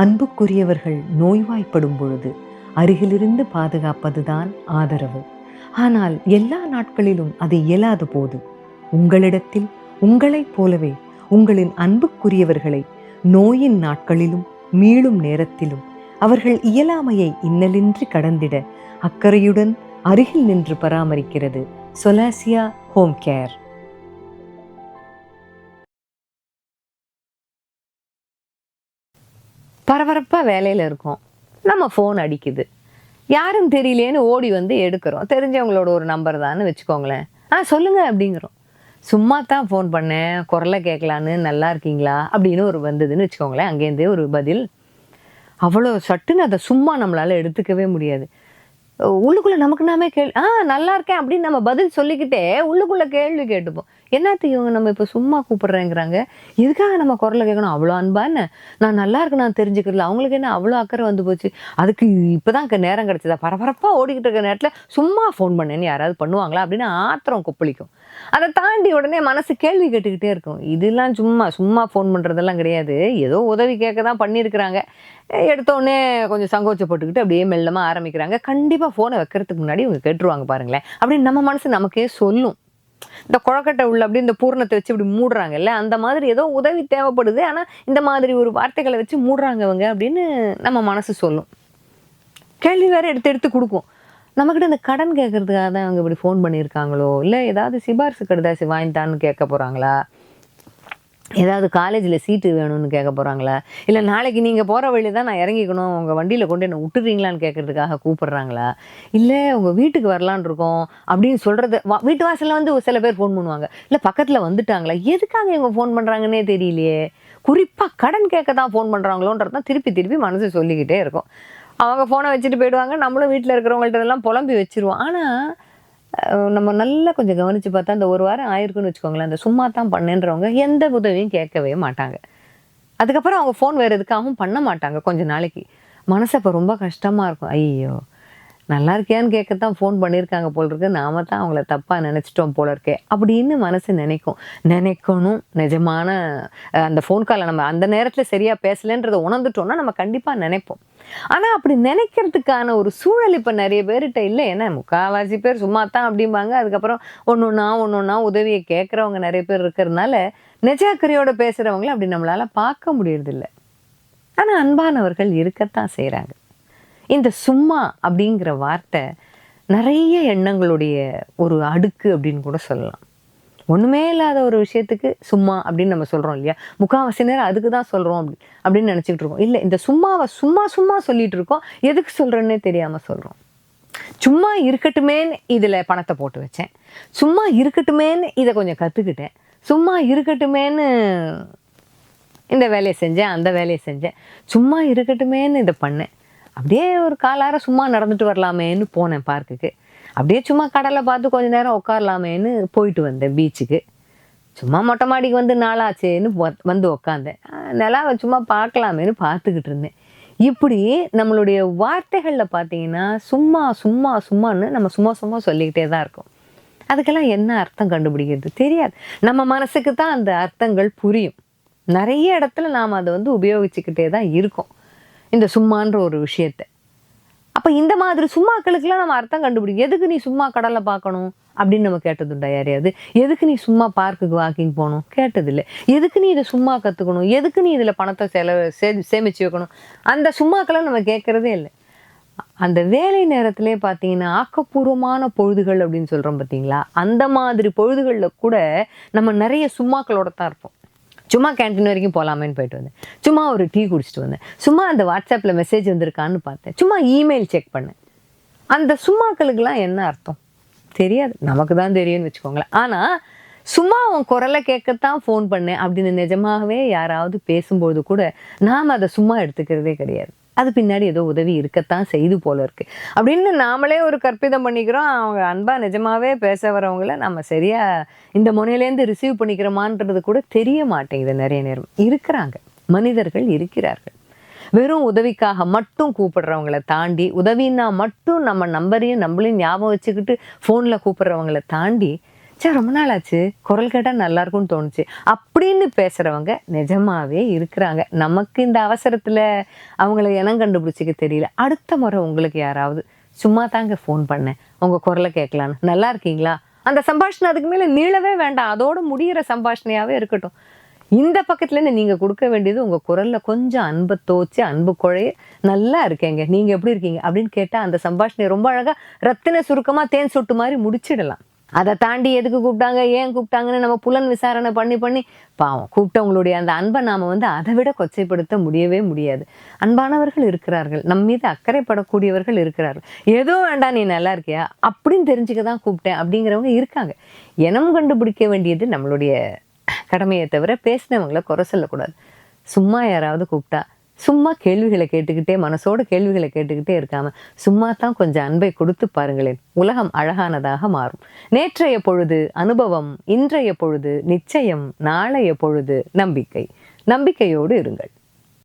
அன்புக்குரியவர்கள் நோய்வாய்ப்படும் பொழுது அருகிலிருந்து பாதுகாப்பதுதான் ஆதரவு. ஆனால் எல்லா நாட்களிலும் அது இயலாத போது உங்களிடத்தில் உங்களைப் போலவே உங்களின் அன்புக்குரியவர்களை நோயின் நாட்களிலும் மீளும் நேரத்திலும் அவர்கள் இயலாமையை இன்னலின்றி கடந்திட அக்கறையுடன் அருகில் நின்று பராமரிக்கிறது சொலாசியா ஹோம் கேர். பரபரப்பாக வேலையில் இருக்கோம், நம்ம ஃபோன் அடிக்குது, யாரும் தெரியலேன்னு ஓடி வந்து எடுக்கிறோம். தெரிஞ்சவங்களோட ஒரு நம்பர் தான்னு வச்சுக்கோங்களேன். சொல்லுங்கள் அப்படிங்கிறோம். சும்மா தான் ஃபோன் பண்ணேன், குரலை கேட்கலான்னு, நல்லா இருக்கீங்களா அப்படின்னு ஒரு வந்ததுன்னு வச்சுக்கோங்களேன். அங்கேருந்தே ஒரு பதில். அவ்வளோ சட்டுன்னு அதை சும்மா நம்மளால் எடுத்துக்கவே முடியாது. உள்ளுக்குள்ளே நமக்கு நாமே நல்லா இருக்கேன் அப்படின்னு நம்ம பதில் சொல்லிக்கிட்டே உள்ளுக்குள்ளே கேள்வி கேட்டுப்போம். என்னத்துக்கு இவங்க நம்ம இப்போ சும்மா கூப்பிட்றேங்கிறாங்க, எதுக்காக நம்ம குரலை கேட்கணும், அவ்வளோ அன்பா என்ன, நான் நல்லா இருக்கு நான் தெரிஞ்சுக்கிறல, அவங்களுக்கு என்ன அவ்வளோ அக்கறை வந்து போச்சு, அதுக்கு இப்போ தான் நேரம் கிடச்சதா, பரபரப்பாக ஓடிக்கிட்டு இருக்கிற நேரத்தில் சும்மா ஃபோன் பண்ணேன்னு யாராவது பண்ணுவாங்களா அப்படின்னு ஆத்திரம் கொப்பளிக்கும். அதை தாண்டி உடனே மனசு கேள்வி கேட்டுக்கிட்டே இருக்கும். இதெல்லாம் சும்மா சும்மா ஃபோன் பண்ணுறதெல்லாம் கிடையாது, ஏதோ உதவி கேட்க தான் பண்ணியிருக்கிறாங்க. எடுத்தோடனே கொஞ்சம் சங்கோச்சப்பட்டுக்கிட்டு அப்படியே மெல்லமாக ஆரம்பிக்கிறாங்க. கண்டிப்பாக ஃபோனை வைக்கிறதுக்கு முன்னாடி இவங்க கேட்டுருவாங்க பாருங்களேன் அப்படின்னு நம்ம மனசு நமக்கே சொல்லும். இந்த குழக்கட்டை உள்ள அப்படி இந்த பூரணத்தை வச்சு இப்படி மூடுறாங்கல்ல, அந்த மாதிரி ஏதோ உதவி தேவைப்படுது, ஆனால் இந்த மாதிரி ஒரு வார்த்தைகளை வச்சு மூடுறாங்க அவங்க அப்படின்னு நம்ம மனசு சொல்லும். கேள்வி வேற எடுத்து எடுத்து கொடுக்கும். நம்மக்கிட்ட இந்த கடன் கேட்கறதுக்காக தான் அவங்க இப்படி ஃபோன் பண்ணியிருக்காங்களோ, இல்லை ஏதாவது சிபாரிசு கடுதாசி வாங்கிட்டான்னு கேட்க போகிறாங்களா, ஏதாவது காலேஜில் சீட்டு வேணும்னு கேட்க போகிறாங்களா, இல்லை நாளைக்கு நீங்கள் போகிற வழியில் தான் நான் இறங்கிக்கணும், உங்கள் வண்டியில் கொண்டு என்ன விட்டுறீங்களான்னு கேட்குறதுக்காக கூப்பிட்றாங்களா, இல்லை உங்கள் வீட்டுக்கு வரலான் இருக்கோம் அப்படின்னு சொல்கிறது. வீட்டு வாசலில் வந்து சில பேர் ஃபோன் பண்ணுவாங்க, இல்லை பக்கத்தில் வந்துட்டாங்களா, எதுக்காக இவங்க ஃபோன் பண்ணுறாங்கன்னே தெரியலையே. குறிப்பாக கடன் கேட்க தான் ஃபோன் பண்ணுறாங்களோன்றது தான் திருப்பி திருப்பி மனசு சொல்லிக்கிட்டே இருக்கும். அவங்க ஃபோனை வச்சுட்டு போயிடுவாங்க, நம்மளும் வீட்டில் இருக்கிறவங்கள்ட்ட எல்லாம் புலம்பி வச்சுருவோம். ஆனால் நம்ம நல்லா கொஞ்சம் கவனித்து பார்த்தா இந்த ஒரு வாரம் ஆயிருக்குன்னு வச்சுக்கோங்களேன், அந்த சும்மா தான் பண்ணேன்றவங்க எந்த உதவியும் கேட்கவே மாட்டாங்க. அதுக்கப்புறம் அவங்க ஃபோன் வேறு எதுக்காகவும் பண்ண மாட்டாங்க. கொஞ்சம் நாளைக்கு மனசு அப்போ ரொம்ப கஷ்டமாக இருக்கும். ஐயோ நல்லா இருக்கியான்னு கேட்கத்தான் ஃபோன் பண்ணியிருக்காங்க போல் இருக்கு, நாம தான் அவங்கள தப்பாக நினச்சிட்டோம் போல இருக்கே அப்படின்னு மனசு நினைக்கணும். நிஜமான அந்த ஃபோன் காலை நம்ம அந்த நேரத்தில் சரியாக பேசலைன்றதை உணர்ந்துட்டோம்னா நம்ம கண்டிப்பாக நினைப்போம். ஆனால் அப்படி நினைக்கிறதுக்கான ஒரு சூழல் இப்போ நிறைய பேர்கிட்ட இல்லை. ஏன்னா முக்கால்வாசி பேர் சும்மா தான் அப்படிம்பாங்க. அதுக்கப்புறம் ஒன்று உதவியை கேட்குறவங்க நிறைய பேர் இருக்கிறதுனால நிஜ அக்கறையோடு பேசுகிறவங்கள அப்படி நம்மளால் பார்க்க முடியறதில்ல. ஆனால் அன்பானவர்கள் இருக்கத்தான் செய்கிறாங்க. இந்த சும்மா அப்படிங்கிற வார்த்தை நிறைய எண்ணங்களுடைய ஒரு அடுக்கு அப்படின்னு கூட சொல்லலாம். ஒன்றுமே இல்லாத ஒரு விஷயத்துக்கு சும்மா அப்படின்னு நம்ம சொல்கிறோம் இல்லையா, முக்கால்வாசி நேரம் அதுக்கு தான் சொல்கிறோம் அப்படின்னு நினச்சிக்கிட்டு இருக்கோம். இல்லை, இந்த சும்மாவை சும்மா சொல்லிட்டு இருக்கோம், எதுக்கு சொல்கிறேன்னே தெரியாமல் சொல்கிறோம். சும்மா இருக்கட்டுமேன்னு இதில் பணத்தை போட்டு வச்சேன், சும்மா இருக்கட்டுமேன்னு இதை கொஞ்சம் கற்றுக்கிட்டேன், சும்மா இருக்கட்டுமேன்னு இந்த வேலையை செஞ்சேன், அந்த வேலையை செஞ்சேன், சும்மா இருக்கட்டுமேன்னு இதை பண்ணேன், அப்படியே ஒரு காலார சும்மா நடந்துட்டு வரலாமேன்னு போனேன் பார்க்குக்கு, அப்படியே சும்மா கடலை பார்த்து கொஞ்ச நேரம் உட்காரலாமேன்னு போயிட்டு வந்தேன் பீச்சுக்கு, சும்மா மொட்டை மாடிக்கு வந்து நாளாச்சேன்னு வந்து உக்காந்தேன், நிலாவை சும்மா பார்க்கலாமேன்னு பார்த்துக்கிட்டு இருந்தேன். இப்படி நம்மளுடைய வார்த்தைகளில் பார்த்தீங்கன்னா சும்மான்னு நம்ம சும்மா சொல்லிக்கிட்டே தான் இருக்கோம். அதுக்கெல்லாம் என்ன அர்த்தம் கண்டுபிடிக்கிறது தெரியாது. நம்ம மனசுக்கு தான் அந்த அர்த்தங்கள் புரியும். நிறைய இடத்துல நாம் அதை உபயோகிச்சுக்கிட்டே தான் இருக்கோம் இந்த சும்மான்ற ஒரு விஷயத்தை. அப்போ இந்த மாதிரி சும்மாக்களுக்கெல்லாம் நம்ம அர்த்தம் கண்டுபிடிக்கும். எதுக்கு நீ சும்மா கடலை பார்க்கணும் அப்படின்னு நம்ம கேட்டதுண்டா யாரையாவது? எதுக்கு நீ சும்மா பார்க்குக்கு வாக்கிங் போகணும்? கேட்டதில்லை. எதுக்கு நீ இதை சும்மா கற்றுக்கணும்? எதுக்கு நீ இதில் பணத்தை சேமித்து வைக்கணும்? அந்த சும்மாக்களை நம்ம கேட்குறதே இல்லை. அந்த வேலை நேரத்திலே பார்த்தீங்கன்னா ஆக்கப்பூர்வமான பொழுதுகள் அப்படின்னு சொல்கிறோம் பார்த்தீங்களா, அந்த மாதிரி பொழுதுகளில் கூட நம்ம நிறைய சும்மாக்களோட தான் இருப்போம். சும்மா கேன்டீன் வரைக்கும் போகலாமேன்னு போயிட்டு வந்தேன், சும்மா ஒரு டீ குடிச்சிட்டு வந்தேன், சும்மா அந்த வாட்ஸ்அப்பில் மெசேஜ் வந்திருக்கான்னு பார்த்தேன், சும்மா இமெயில் செக் பண்ணேன். அந்த சும்மாக்களுக்கெல்லாம் என்ன அர்த்தம் தெரியாது, நமக்கு தான் தெரியும்னு வச்சுக்கோங்களேன். ஆனால் சும்மா உன் குரலை கேட்கத்தான் ஃபோன் பண்ணேன் அப்படின்னு நிஜமாகவே யாராவது பேசும்போது கூட நாம் அதை சும்மா எடுத்துக்கிறதே கிடையாது. அது பின்னாடி ஏதோ உதவி இருக்கத்தான் செய்து போல இருக்கு அப்படின்னு நாமளே ஒரு கற்பிதம் பண்ணிக்கிறோம். அவங்க அன்பா நிஜமாவே பேச வரவங்கள நம்ம சரியா இந்த முனையிலேருந்து ரிசீவ் பண்ணிக்கிறோமான்றது கூட தெரிய மாட்டேங்குது. நிறைய நேரம் இருக்கிறாங்க, மனிதர்கள் இருக்கிறார்கள். வெறும் உதவிக்காக மட்டும் கூப்பிடுறவங்களை தாண்டி, உதவின்னா மட்டும் நம்ம நம்பரையும் நம்மளையும் ஞாபகம் வச்சுக்கிட்டு ஃபோனில் கூப்பிடுறவங்களை தாண்டி ரொம்ப நாள் ஆச்சு, குரல் கேட்டால் நல்லா இருக்கும்னு தோணுச்சு அப்படின்னு பேசுகிறவங்க நிஜமாவே இருக்கிறாங்க. நமக்கு இந்த அவசரத்தில் அவங்கள இனம் கண்டுபிடிச்சிக்க தெரியல. அடுத்த முறை உங்களுக்கு யாராவது சும்மா தாங்க ஃபோன் பண்ணேன், உங்கள் குரலை கேட்கலான்னு, நல்லா இருக்கீங்களா, அந்த சம்பாஷணை அதுக்கு மேலே நீளவே வேண்டாம், அதோட முடிகிற சம்பாஷணையாகவே இருக்கட்டும். இந்த பக்கத்துலேருந்து நீங்கள் கொடுக்க வேண்டியது உங்கள் குரலில் கொஞ்சம் அன்பை தோச்சு, அன்பு குழைய, நல்லா இருக்கேங்க, நீங்கள் எப்படி இருக்கீங்க அப்படின்னு கேட்டால் அந்த சம்பாஷணையை ரொம்ப அழகாக ரத்தின சுருக்கமாக தேன் சொட்டு மாதிரி முடிச்சிடலாம். அதை தாண்டி எதுக்கு கூப்பிட்டாங்க, ஏன் கூப்பிட்டாங்கன்னு நம்ம புலன் விசாரணை பண்ணி பண்ணி பாவம் கூப்பிட்டவங்களுடைய அந்த அன்பை நாம் அதை விட கொச்சைப்படுத்த முடியவே முடியாது. அன்பானவர்கள் இருக்கிறார்கள், நம் மீது அக்கறைப்படக்கூடியவர்கள் இருக்கிறார்கள். ஏதோ வேண்டாம் நீ நல்லா இருக்கியா அப்படின்னு தெரிஞ்சுக்க தான் கூப்பிட்டேன் அப்படிங்கிறவங்க இருக்காங்க. இனம் கண்டுபிடிக்க வேண்டியது நம்மளுடைய கடமையை தவிர பேசினவங்களை குறை சொல்லக்கூடாது. சும்மா யாராவது கூப்பிட்டா சும்மா கேள்விகளை கேட்டுக்கிட்டே, மனசோட கேள்விகளை கேட்டுக்கிட்டே இருக்காம சும்மா தான் கொஞ்சம் அன்பை கொடுத்து பாருங்களேன், உலகம் அழகானதாக மாறும். நேற்றைய பொழுது அனுபவம், இன்றைய பொழுது நிச்சயம், நாளைய பொழுது நம்பிக்கை. நம்பிக்கையோடு இருங்கள்.